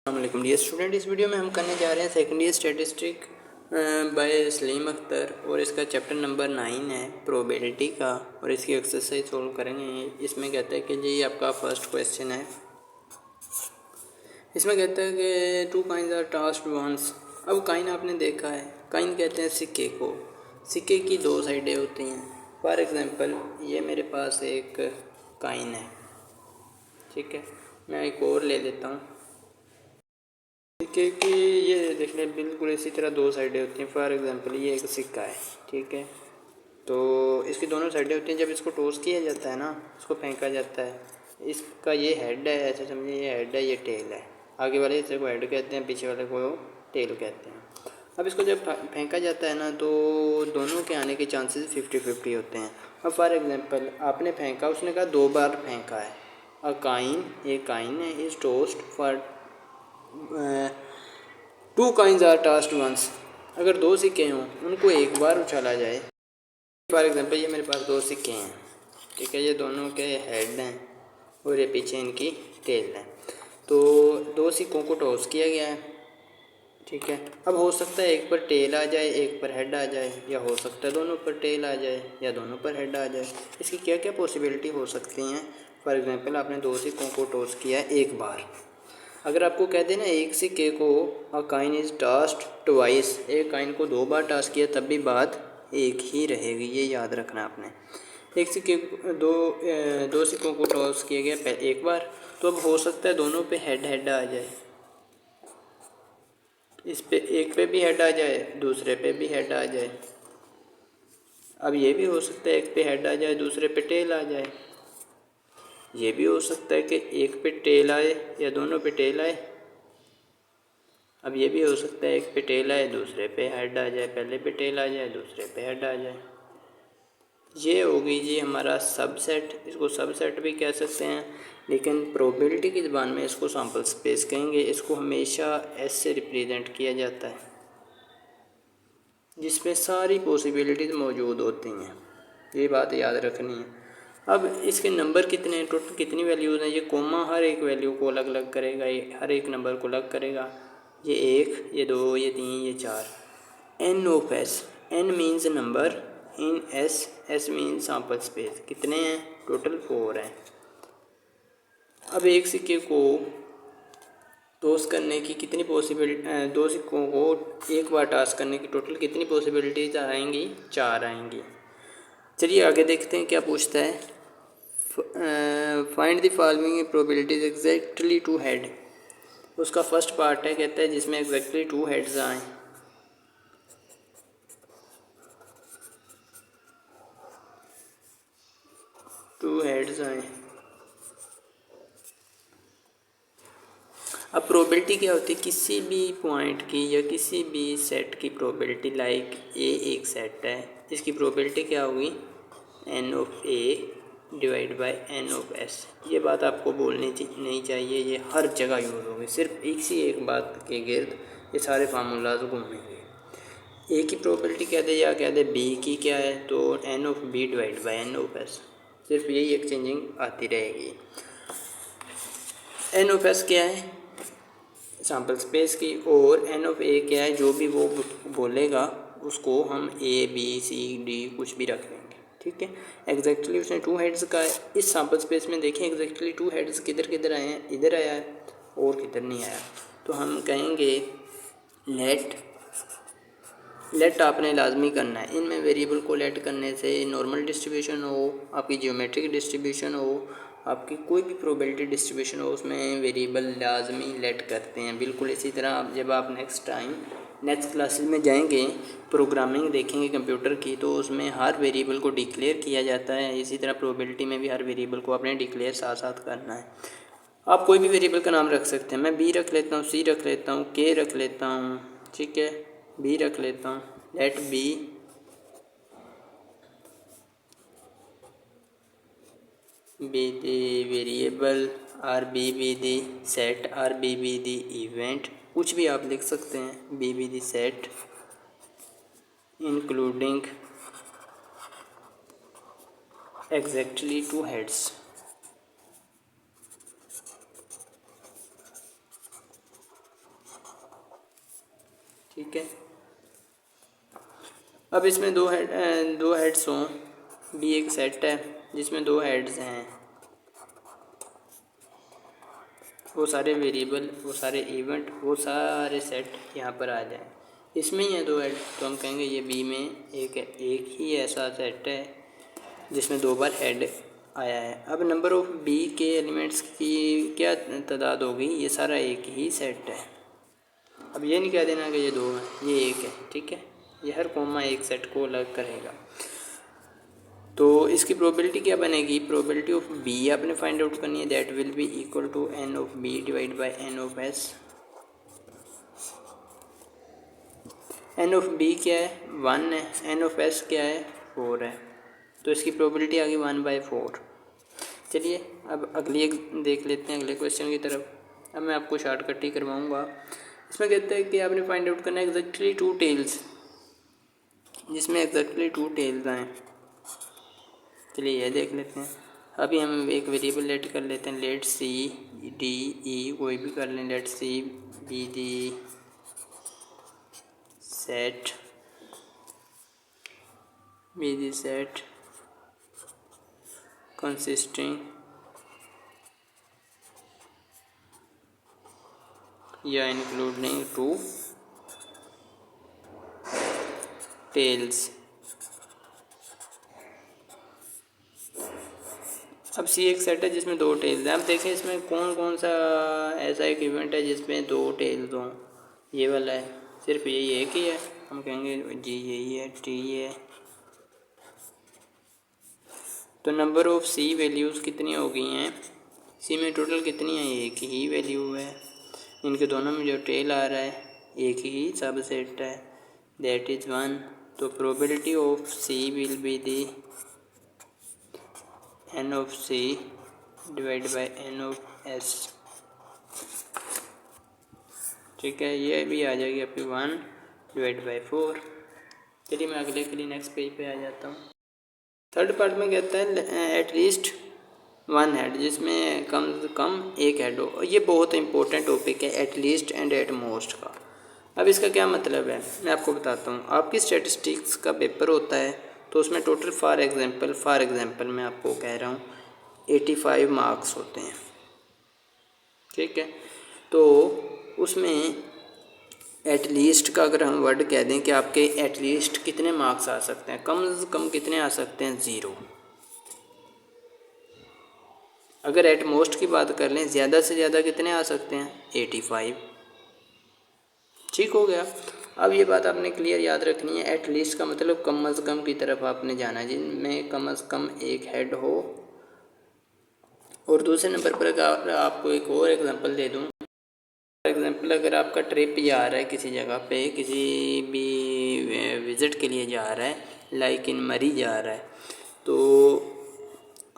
अस्सलाम dear student, इस video में हम करने जा रहे हैं second year statistic by Salim Akhtar और इसका चैप्टर नंबर 9 है प्रोबेबिलिटी का और इसकी एक्सरसाइज सोल्व करेंगे। इसमें कहता है कि जी आपका फर्स्ट क्वेश्चन है। इसमें कहता है कि to coins are tossed once. अब काइन आपने देखा है, काइन कहते हैं सिक्के को। सिक्के की दो साइडें होती हैं। फॉर एग्जांपल ये मेरे पास एक काइन है, ठीक है। मैं एक और ले लेता हूँ सिक्के की। ये देख लें बिल्कुल इसी तरह दो साइडें होती हैं। फॉर एग्जांपल ये एक सिक्का है, ठीक है। तो इसकी दोनों साइडें होती हैं। जब इसको टॉस किया जाता है ना, इसको फेंका जाता है, इसका ये हेड है, ऐसे समझिए ये हेड है, ये टेल है। आगे वाले हिस्से को हेड कहते हैं, पीछे वाले को टेल कहते हैं। अब इसको जब फेंका जाता है ना, तो दोनों के आने के चांसेस 50-50 होते हैं। अब फॉर एग्जांपल आपने फेंका, उसने कहा 2 बार फेंका है। अ काइन, ये काइन है, is tossed for 2 coins are tossed once. अगर 2 सिक्के हों, उनको एक बार उछाला जाए। फॉर एग्जांपल ये मेरे पास 2 सिक्के हैं, ठीक है। ये दोनों के हेड हैं और ये पीछे इनकी टेल है। तो 2 सिक्कों को टॉस किया गया है, ठीक है। अब हो सकता है एक पर टेल आ जाए, एक पर हेड आ जाए, या हो सकता है दोनों पर टेल आ जाए या दोनों पर हेड आ जाए। इसकी क्या क्या पॉसिबिलिटी हो सकती हैं। फॉर एग्जांपल आपने 2 सिक्कों को टॉस किया है एक बार। अगर आपको कह देना एक सिक्के को अ काइन इज टास्क्ड ट्वाइस, एक काइन को 2 बार टास्क किया तब भी बात एक ही रहेगी, ये याद रखना आपने। एक सिक्के दो सिक्कों को टॉस किया गया एक बार, तो अब हो सकता है दोनों पे हेड हेड आ जाए। इस पे एक पे भी हेड आ जाए, दूसरे पे भी हेड आ जाए। अब ये भी हो सकता है एक पे हेड आ जाए, दूसरे पे टेल आ जाए। ये भी हो सकता है कि एक पे टेल आए या दोनों पे टेल आए। अब ये भी हो सकता है एक पे टेल आए, दूसरे पे हेड आ जाए, पहले पे टेल आ जाए, दूसरे पे हेड आ जाए। ये होगी जी हमारा सबसेट। इसको सबसेट भी कह सकते हैं, लेकिन प्रोबेबिलिटी की ज़बान में इसको सैंपल स्पेस कहेंगे। इसको हमेशा एस से रिप्रेजेंट किया जाता है, जिसमें सारी पॉसिबिलिटीज़ मौजूद होती हैं। ये बात याद रखनी है। अब इसके नंबर कितने हैं, टोटल कितनी वैल्यूज़ हैं। ये कोमा हर एक वैल्यू को अलग अलग करेगा, ये हर एक नंबर को अलग करेगा। ये 1, ये 2, ये 3, ये 4। N of S, n means number, in S, S means sample space. कितने हैं, टोटल 4 हैं। अब एक सिक्के को टॉस करने की कितनी पॉसिबिलिटी, 2 सिक्कों को एक बार टॉस करने की टोटल कितनी पॉसिबिलिटीज आएंगी, 4 आएंगी। चलिए आगे देखते हैं क्या पूछता है। Find the following probabilities exactly 2 head. उसका फर्स्ट पार्ट है, कहता है जिसमें एग्जैक्टली 2 हेड्स आए। टू हेड्स आए। अब प्रोबेबिलिटी क्या होती है, किसी भी पॉइंट की या किसी भी सेट की प्रोबेबिलिटी। लाइक ए एक सेट है, इसकी प्रोबेबिलिटी क्या होगी, n of A divide by n of S. ये बात आपको बोलनी नहीं चाहिए, ये हर जगह यूज़ होगी। सिर्फ इसी एक बात के गिर्द ये सारे फार्मूलाज घूमेंगे। ए की प्रोबेबिलिटी कह दे या कह दे बी की क्या है, तो n of B divide by n of S. सिर्फ यही एक्सचेंजिंग आती रहेगी। एन ऑफ एस क्या है, सैम्पल स्पेस की, और एन ऑफ ए क्या है, जो भी वो बोलेगा उसको हम ए बी सी डी कुछ भी रख देंगे, ठीक है। एग्जैक्टली उसने 2 हेड्स का है। इस सैम्पल स्पेस में देखें एग्जैक्टली 2 हेड्स किधर किधर आए हैं, इधर आया है और किधर नहीं आया। तो हम कहेंगे लेट आपने लाजमी करना है। इनमें वेरिएबल को लेट करने से नॉर्मल डिस्ट्रीब्यूशन हो, आपकी ज्योमेट्रिक डिस्ट्रीब्यूशन हो, आपकी कोई भी प्रोबेबिलिटी डिस्ट्रीब्यूशन हो, उसमें वेरिएबल लाजमी लेट करते हैं। बिल्कुल इसी तरह जब आप नेक्स्ट क्लासेस में जाएंगे, प्रोग्रामिंग देखेंगे कंप्यूटर की, तो उसमें हर वेरिएबल को डिक्लेयर किया जाता है। इसी तरह प्रोबेबिलिटी में भी हर वेरिएबल को आपने डिक्लेयर साथ साथ करना है। आप कोई भी वेरिएबल का नाम रख सकते हैं। मैं बी रख लेता हूँ, सी रख लेता हूँ, के रख लेता हूँ, ठीक है, बी रख लेता हूँ। Let B be the variable, और बी बी दी सेट, और बी बी दी इवेंट, कुछ भी आप लिख सकते हैं। B be the set including exactly 2 heads. ठीक है। अब इसमें दो हेड्स हों, बी एक सेट है जिसमें दो हेड्स हैं, वो सारे वेरिएबल, वो सारे इवेंट, वो सारे सेट यहाँ पर आ जाएं। इसमें ही है दो हेड, तो हम कहेंगे ये बी में एक ही ऐसा सेट है जिसमें दो बार हेड आया है। अब नंबर ऑफ बी के एलिमेंट्स की क्या तादाद होगी, ये सारा एक ही सेट है। अब ये नहीं कह देना कि ये दो है, ये एक है, ठीक है। ये हर कॉमा एक सेट को अलग करेगा। तो इसकी प्रोबेबिलिटी क्या बनेगी, प्रोबेबिलिटी ऑफ बी आपने फाइंड आउट करनी है, that will be equal to n of B divide by n of S. N of B क्या है, 1 है, एन ऑफ एस क्या है, 4 है, तो इसकी प्रोबेबिलिटी आ गई 1/4। चलिए अब अगली एक देख लेते हैं, अगले क्वेश्चन की तरफ। अब मैं आपको शॉर्टकट ही करवाऊँगा। इसमें कहते हैं कि आपने फाइंड आउट करना है एग्जैक्टली 2 टेल्स, जिसमें एग्जैक्टली 2 टेल्स आएँ। चलिए ये देख लेते हैं। अभी हम एक वेरिएबल लेट कर लेते हैं, लेट सी डी ई कोई भी कर लें, let C be the set consisting या इंक्लूडिंग 2 टेल्स। अब सी एक सेट है जिसमें 2 टेल्स हैं। अब देखें इसमें कौन कौन सा ऐसा एक इवेंट है जिसमें 2 टेल्स हों। ये वाला है, सिर्फ यही एक ही है, हम कहेंगे जी यही है, टी है। तो नंबर ऑफ़ सी वैल्यूज़ कितनी हो गई हैं, सी में टोटल कितनी है, एक ही वैल्यू है। इनके दोनों में जो टेल आ रहा है एक ही सबसेट है, दैट इज़ 1। तो probability of C will be the n of C divide by n of S, ठीक है। ये भी आ जाएगी आपकी 1/4। चलिए मैं अगले के लिए नेक्स्ट पेज पे आ जाता हूँ। थर्ड पार्ट में कहता है एटलीस्ट 1 हेड, जिसमें कम से कम एक हेड हो। और ये बहुत इंपॉर्टेंट टॉपिक है, एटलीस्ट एंड एट मोस्ट का। अब इसका क्या मतलब है मैं आपको बताता हूँ। आपकी स्टैटिस्टिक्स का पेपर होता है तो उसमें टोटल फॉर एग्जांपल मैं आपको कह रहा हूँ 85 मार्क्स होते हैं, ठीक है। तो उसमें एटलीस्ट का अगर हम वर्ड कह दें कि आपके एटलीस्ट कितने मार्क्स आ सकते हैं, कम से कम कितने आ सकते हैं, 0। अगर एट मोस्ट की बात कर लें, ज़्यादा से ज़्यादा कितने आ सकते हैं, 85। ठीक हो गया। अब ये बात आपने क्लियर याद रखनी है, एटलीस्ट का मतलब कम अज़ कम की तरफ आपने जाना है, जिनमें कम अज़ कम एक हेड हो। और दूसरे नंबर पर अगर आपको एक और एग्जांपल दे दूं, फॉर एग्जांपल अगर आपका ट्रिप जा रहा है किसी जगह पे, किसी भी विज़िट के लिए जा रहा है, लाइक इन मरी जा रहा है, तो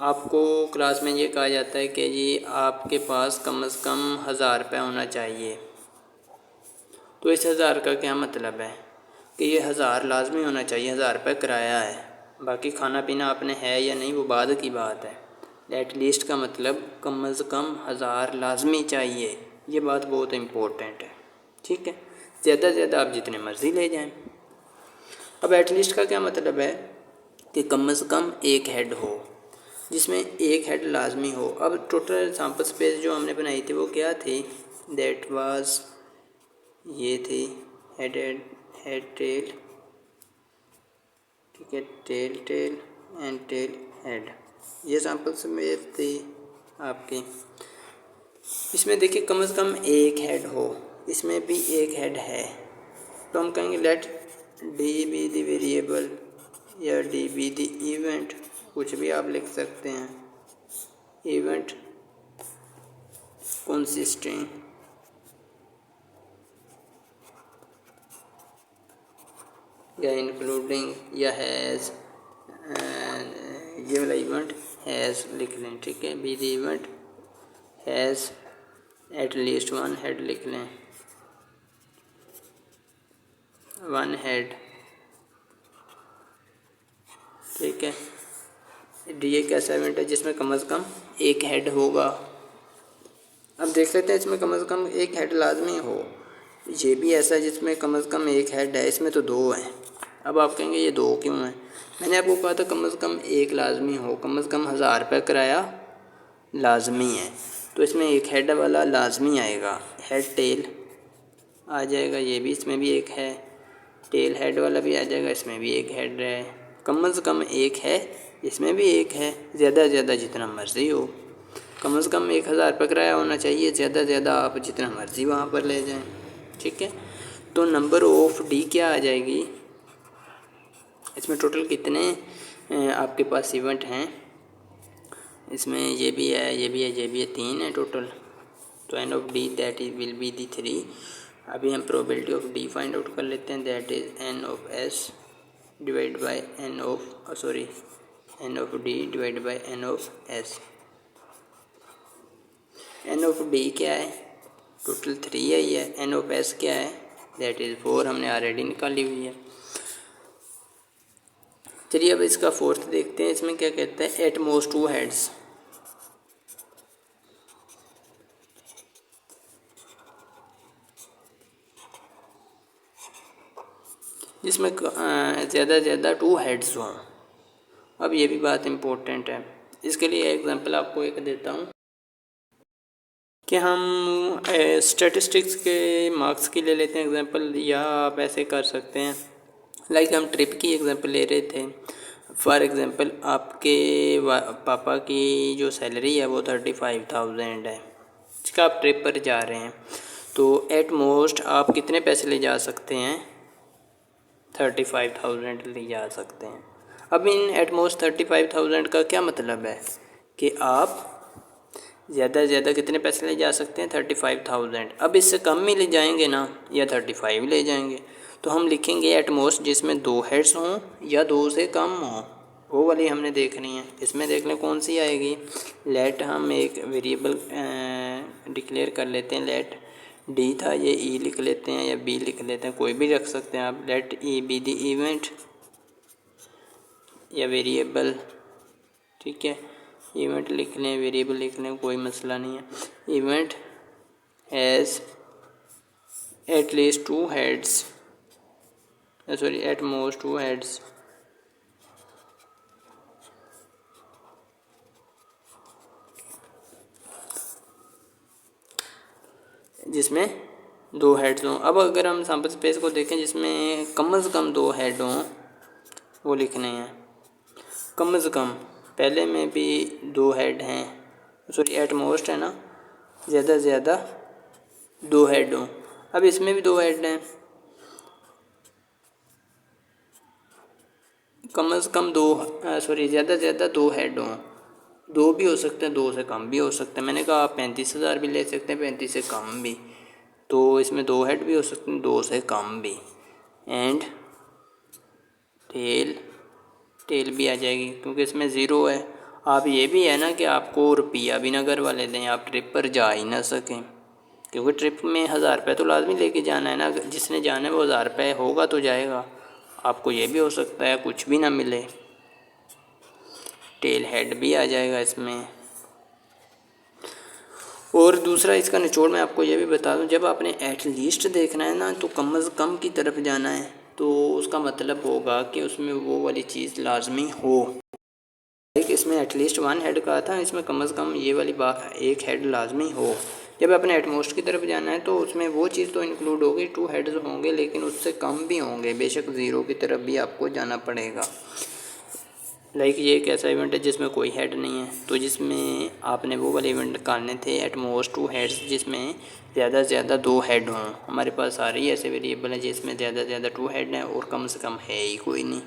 आपको क्लास में ये कहा जाता है कि जी आपके पास कम से कम 1000 रुपये होना चाहिए। तो इस 1000 का क्या मतलब है कि ये 1000 लाजमी होना चाहिए, 1000 रुपये किराया है, बाकी खाना पीना आपने है या नहीं वो बाद की बात है। एटलीस्ट का मतलब कम से कम 1000 लाजमी चाहिए, ये बात बहुत इम्पोर्टेंट है, ठीक है। ज़्यादा से ज़्यादा आप जितने मर्ज़ी ले जाएं। अब एटलीस्ट का क्या मतलब है कि कम से कम एक हेड हो, जिसमें एक हेड लाजमी हो। अब टोटल सैम्पल स्पेस जो हमने बनाई थी वो क्या थी, दैट वाज ये थी हेड टेल, ठीक है, टेल एंड टेल हेड, ये सैम्पल स्पेस थी आपकी। इसमें देखिए कम से कम एक हेड हो, इसमें भी एक हेड है, तो हम कहेंगे let D be the variable या डी बी दी इवेंट, कुछ भी आप लिख सकते हैं, इवेंट कंसिस्टिंग या इंक्लूडिंग या हैज़, ये वाला इवेंट हैज़ लिख लें, ठीक है। Be the event has at least 1 head लिख लें, 1 हेड, ठीक है। डी एक ऐसा इवेंट है जिसमें कम से कम एक हेड होगा। अब देख लेते हैं इसमें कम से कम एक हेड लाजमी हो, ये भी ऐसा है जिसमें कम से कम एक हेड है, इसमें तो दो हैं। अब आप कहेंगे ये दो क्यों हैं? मैंने आपको कहा था कम से कम एक लाजमी हो, कम से कम 1000 रुपये किराया लाजमी है, तो इसमें एक हेड वाला लाजमी आएगा। हेड टेल आ जाएगा, ये भी इसमें भी एक है, टेल हेड वाला भी आ जाएगा, इसमें भी एक हेड है, कम से कम एक है, इसमें भी एक है, ज़्यादा से ज़्यादा जितना मर्ज़ी हो, कम से कम 1000 रुपये किराया होना चाहिए, ज़्यादा से ज़्यादा आप जितना मर्ज़ी वहाँ पर ले जाएं। ठीक है, तो नंबर ऑफ डी क्या आ जाएगी, इसमें टोटल कितने आपके पास इवेंट हैं, इसमें ये भी है, ये भी है, ये भी है, 3 है टोटल। तो n of D that is will be the 3। अभी हम probability of D find out कर लेते हैं, that is n of S divide by n of D divide by n of S. N of D क्या है, total 3 है ये। N of S क्या है, दैट इज़ 4, हमने ऑलरेडी निकाली हुई है। चलिए अब इसका फोर्थ देखते हैं, इसमें क्या कहता है, एट मोस्ट 2 हेड्स। जिसमें ज़्यादा से ज़्यादा 2 हेड्स हों। अब ये भी बात इम्पोर्टेंट है, इसके लिए एग्जांपल आपको एक देता हूँ कि हम स्टैटिस्टिक्स के मार्क्स की ले लेते हैं एग्जांपल, या आप ऐसे कर सकते हैं लाइक हम ट्रिप की एग्जांपल ले रहे थे। फॉर एग्जांपल आपके पापा की जो सैलरी है वो 35,000 है, जिसका आप ट्रिप पर जा रहे हैं, तो एट मोस्ट आप कितने पैसे ले जा सकते हैं, 35,000 ले जा सकते हैं। अब इन एट मोस्ट 35,000 का क्या मतलब है कि आप ज़्यादा से ज़्यादा कितने पैसे ले जा सकते हैं, 35,000। अब इससे कम में ले जाएंगे ना, या 35 ले जाएंगे, तो हम लिखेंगे एट मोस्ट जिसमें 2 हेड्स हों या 2 से कम हों, वो वाली हमने देखनी है। इसमें देख लें कौन सी आएगी। लेट हम एक वेरिएबल डिक्लेयर कर लेते हैं, लेट डी था, ये ई लिख लेते हैं या बी लिख लेते हैं, कोई भी रख सकते हैं आप। Let E be the event या वेरिएबल, ठीक है, इवेंट लिख लें, वेरिएबल लिख लें, कोई मसला नहीं है। Event has at least 2 heads, sorry at most 2 heads. जिसमें 2 हेड्स हों। अब अगर हम सैम्पल स्पेस को देखें जिसमें कम से कम 2 हेड हों, वो लिखने हैं। कम से कम, पहले में भी 2 हेड हैं, सॉरी एट मोस्ट है ना, ज़्यादा से ज़्यादा 2 हेड हों। अब इसमें भी 2 हेड हैं, कम से कम 2, सॉरी ज़्यादा से ज़्यादा 2 हेड हों। 2 भी हो सकते हैं, 2 से कम भी हो सकते हैं। मैंने कहा आप 35,000 भी ले सकते हैं, 35 से कम भी, तो इसमें 2 हेड भी हो सकते हैं, 2 से कम भी। एंड टेल भी आ जाएगी क्योंकि इसमें 0 है। आप ये भी है ना कि आपको रुपया भी ना घर वाले दें, आप ट्रिप पर जा ही ना सकें, क्योंकि ट्रिप में 1000 रुपये तो लाजमी लेके जाना है ना, जिसने जाना है वो 1000 रुपये होगा तो जाएगा। आपको ये भी हो सकता है कुछ भी ना मिले, टेल हेड भी आ जाएगा इसमें। और दूसरा इसका निचोड़ मैं आपको ये भी बता दूं, जब आपने एट लीस्ट देखना है ना, तो कम से कम की तरफ जाना है, तो उसका मतलब होगा कि उसमें वो वाली चीज़ लाजमी हो। एक इसमें एटलीस्ट 1 हेड का था, इसमें कम से कम ये वाली बात, एक हेड लाजमी हो। जब आपने एटमोस्ट की तरफ जाना है तो उसमें वो चीज़ तो इंक्लूड होगी, 2 हेड्स होंगे, लेकिन उससे कम भी होंगे, बेशक 0 की तरफ भी आपको जाना पड़ेगा। लाइक ये एक ऐसा इवेंट है जिसमें कोई हेड नहीं है, तो जिसमें आपने वो वाले इवेंट निकालने थे एट मोस्ट 2 हेड्स, जिसमें ज़्यादा से ज़्यादा 2 हेड हों। हमारे पास सारी ऐसे वेरिएबल हैं जिसमें ज़्यादा से ज़्यादा 2 हेड हैं और कम से कम है ही कोई नहीं।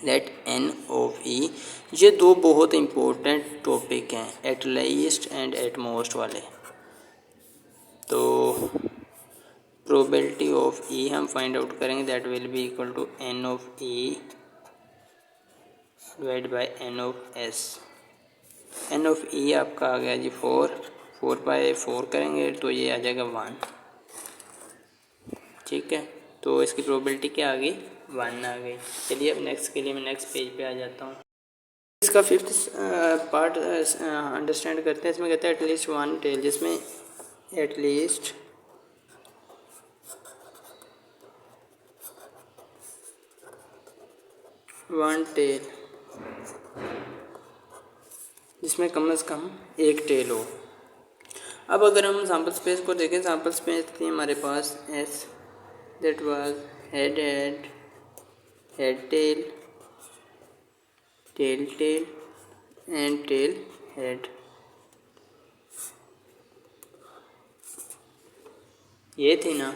लेट एन ऑफ ई, ये 2 बहुत इंपॉर्टेंट टॉपिक हैं, at least and at most वाले। तो प्रोबेबिलिटी ऑफ ई हम फाइंड आउट करेंगे, that will be equal to n of E divide by n of S. N of E आपका आ गया जी 4 बाय 4 करेंगे तो ये आ जाएगा 1, ठीक है। तो इसकी प्रोबेबिलिटी क्या आ गई, 1 आ गई। चलिए अब नेक्स्ट के लिए मैं नेक्स्ट पेज पे आ जाता हूँ। इसका 5th पार्ट अंडरस्टैंड करते हैं। इसमें कहते हैं एटलीस्ट 1 टेल, जिसमें एटलीस्ट वन टेल, जिसमें कम से कम एक टेल हो। अब अगर हम सैम्पल स्पेस को देखें, सैम्पल स्पेस थी हमारे पास S, that was head head, head tail, tail tail and tail head. ये थी ना।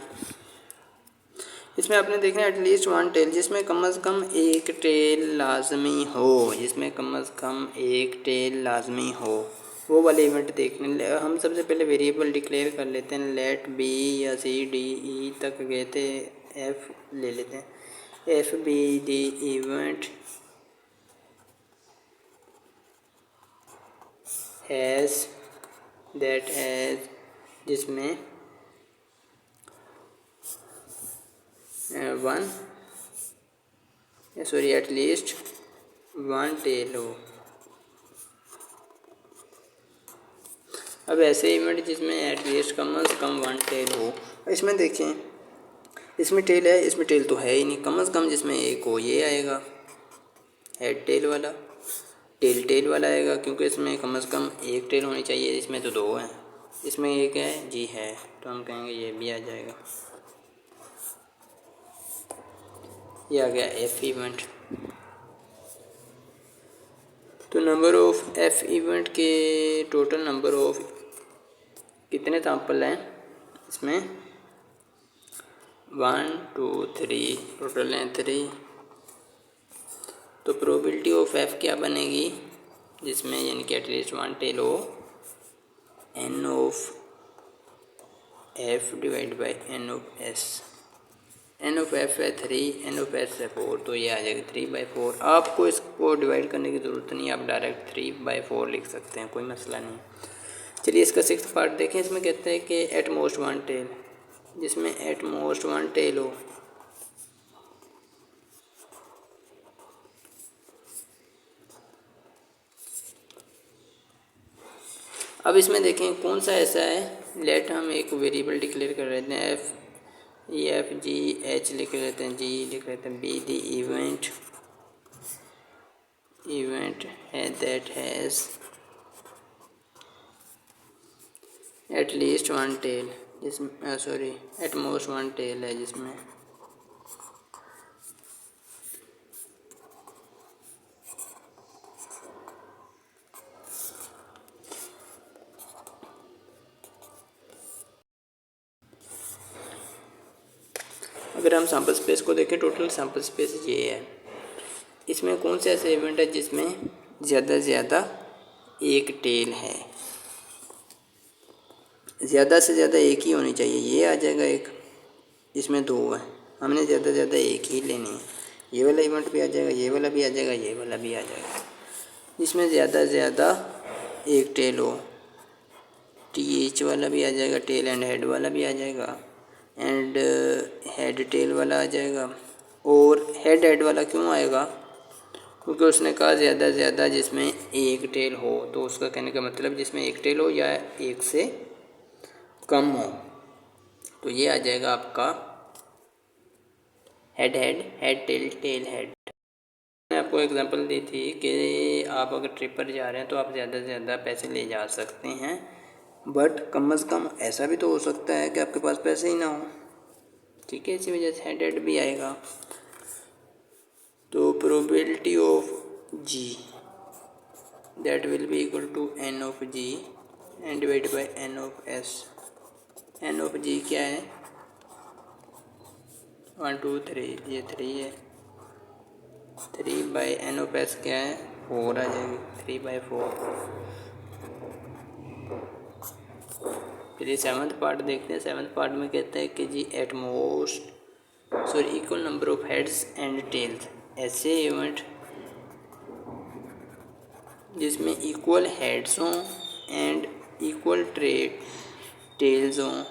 इसमें आपने देखना एटलीस्ट वन टेल, जिसमें कम से कम एक टेल लाजमी हो, जिसमें कम से कम एक टेल लाजमी हो, वो वाले इवेंट देखने। हम सबसे पहले वेरिएबल डिक्लेयर कर लेते हैं, लेट बी या सी डी ई तक गए थे, एफ ले लेते हैं, F be the event has, that has, जिसमें one sorry at least one tail हो। अब ऐसे इवेंट जिसमें एटलीस्ट कम से कम वन टेल हो, इसमें देखें, इसमें टेल है, इसमें टेल तो है ही नहीं, कम से कम जिसमें एक हो ये आएगा हेड टेल वाला, टेल टेल वाला आएगा, क्योंकि इसमें कम से कम एक टेल होनी चाहिए, इसमें तो दो हैं, इसमें एक है जी है, तो हम कहेंगे ये भी आ जाएगा। ये आ गया एफ इवेंट। तो नंबर ऑफ एफ इवेंट के टोटल नंबर ऑफ कितने सैंपल हैं इसमें, 1 2 3, टोटल हैं 3। तो प्रोबेबिलिटी ऑफ एफ क्या बनेगी, जिसमें यानी कि एटलीस्ट वन टेल हो, n of F divide by n of S. N of F है 3, एन ऑफ एस है 4, तो ये आ जाएगा 3/4। आपको इसको डिवाइड करने की ज़रूरत नहीं, आप डायरेक्ट 3/4 लिख सकते हैं, कोई मसला नहीं। चलिए इसका 6th पार्ट देखें। इसमें कहते हैं कि एट मोस्ट वन टेल, जिसमें एट मोस्ट वन टेल हो। अब इसमें देखें कौन सा ऐसा है, लेट हम एक वेरिएबल डिक्लेयर कर रहे हैं, एफ जी एच लिख लेते हैं, जी लिख लेते हैं, बी दी इवेंट है that has at least one tail, जिसमें sorry at most one tail है, जिसमें अगर हम सैम्पल स्पेस को देखें, टोटल सैम्पल स्पेस ये है। इसमें कौन से ऐसे इवेंट है जिसमें ज़्यादा से ज़्यादा एक टेल है, ज़्यादा से ज़्यादा एक ही होनी चाहिए, ये आ जाएगा एक, इसमें दो है, हमने ज़्यादा से ज़्यादा एक ही लेनी है, ये वाला इवेंट भी आ जाएगा, ये वाला भी आ जाएगा, ये वाला भी आ जाएगा। इसमें ज़्यादा से ज़्यादा एक टेल हो, टी एच वाला भी आ जाएगा, टेल एंड हेड वाला भी आ जाएगा, एंड हेड टेल वाला आ जाएगा। और हेड वाला क्यों आएगा, क्योंकि उसने कहा ज़्यादा से ज़्यादा जिसमें एक टेल हो, तो उसका कहने का मतलब जिसमें एक टेल हो या एक से कम हो, तो ये आ जाएगा आपका हेड टेल टेल हेड। मैंने आपको एग्जांपल दी थी कि आप अगर ट्रिप पर जा रहे हैं तो आप ज़्यादा से ज़्यादा पैसे ले जा सकते हैं, बट कम से कम ऐसा भी तो हो सकता है कि आपके पास पैसे ही ना हो, ठीक है, इसी वजह से हेड भी आएगा। तो probability of G that will be equal to n of G and divide by n of S. N of G क्या है, 1 2 3, ये 3 है, 3 बाई एन ऑफ एस क्या है, 4 आ जाएगी, 3/4। फिर 7th पार्ट देखते हैं। 7th पार्ट में कहता है कि G at most sorry equal number of heads and tails, ऐसे इवेंट जिसमें इक्वल हेड्स हों एंड इक्वल टेल्स हों,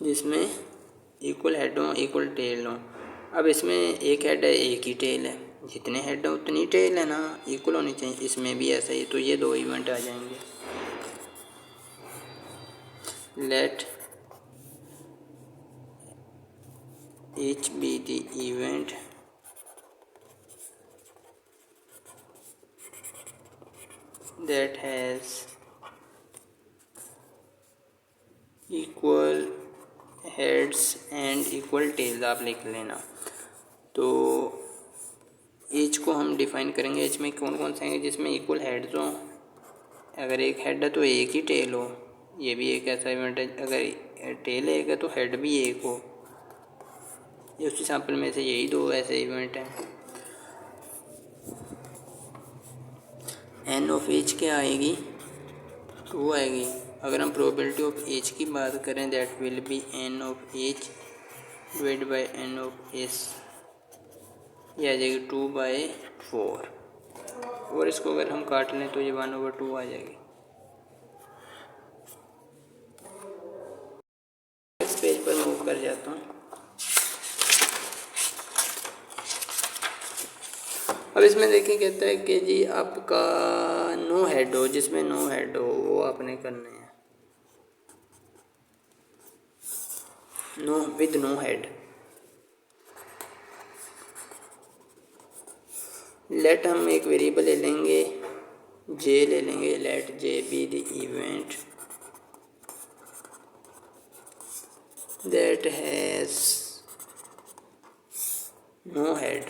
जिसमें इक्वल हेड हों इक्वल टेल हों। अब इसमें एक हेड है एक ही टेल है, जितने हेड हैं उतनी टेल है ना, इक्वल होनी चाहिए, इसमें भी ऐसा ही, तो ये दो इवेंट आ जाएंगे। Let H be the event that has equal heads and equal tails, आप लिख लेना। तो एच को हम डिफाइन करेंगे, एच में कौन कौन से हैं जिसमें इक्वल हेड्स हों, अगर एक हेड है तो एक ही टेल हो, ये भी एक ऐसा इवेंट है। अगर टेल एक है तो हेड भी एक हो, ये उस एग्जाम्पल में से यही दो ऐसे इवेंट हैं। एन ऑफ एच क्या आएगी, 2 आएगी। अगर हम प्रोबेबिलिटी ऑफ एच की बात करें that will be n of H divide by n of S, ये आ जाएगी 2/4, और इसको अगर हम काट लें तो ये 1/2 आ जाएगी। इस पेज पर मूव कर जाता हूँ। अब इसमें देखिए कहता है कि जी आपका नो हेड हो, जिसमें नो हेड हो वो आपने करने हैं, no with no head. Let हम एक वेरिएबल ले लेंगे, जे ले लेंगे, let J be the event that has no head.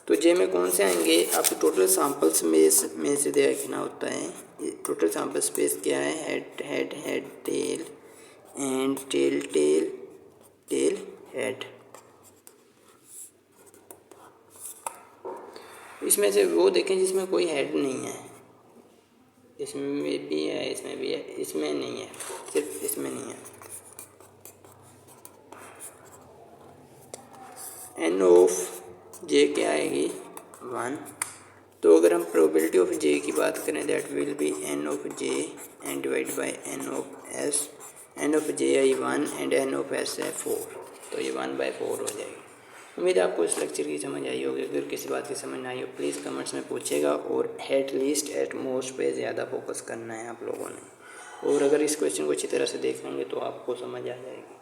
तो जे में कौन से आएंगे, आपको टोटल सैंपल्स में से देखना होता है। टोटल सैंपल स्पेस क्या है, head head head tail and tail tail tail head. इसमें से वो देखें जिसमें कोई हेड नहीं है, इसमें भी है, इसमें भी है, इसमें नहीं है, सिर्फ इसमें नहीं है। एन ऑफ जे क्या आएगी, 1। तो अगर हम प्रोबेबिलिटी ऑफ जे की बात करें that will be n of J and divide by n of S. N of J आई 1 एंड एन ऑफ एस है 4, तो ये 1/4 हो जाएगी। उम्मीद है आपको इस लेक्चर की समझ आई होगी। अगर किसी बात की समझ ना आई हो प्लीज़ कमेंट्स में पूछेगा, और एट लीस्ट एट मोस्ट पे ज़्यादा फोकस करना है आप लोगों ने, और अगर इस क्वेश्चन को अच्छी तरह से देख लेंगे तो आपको समझ आ जाएगी।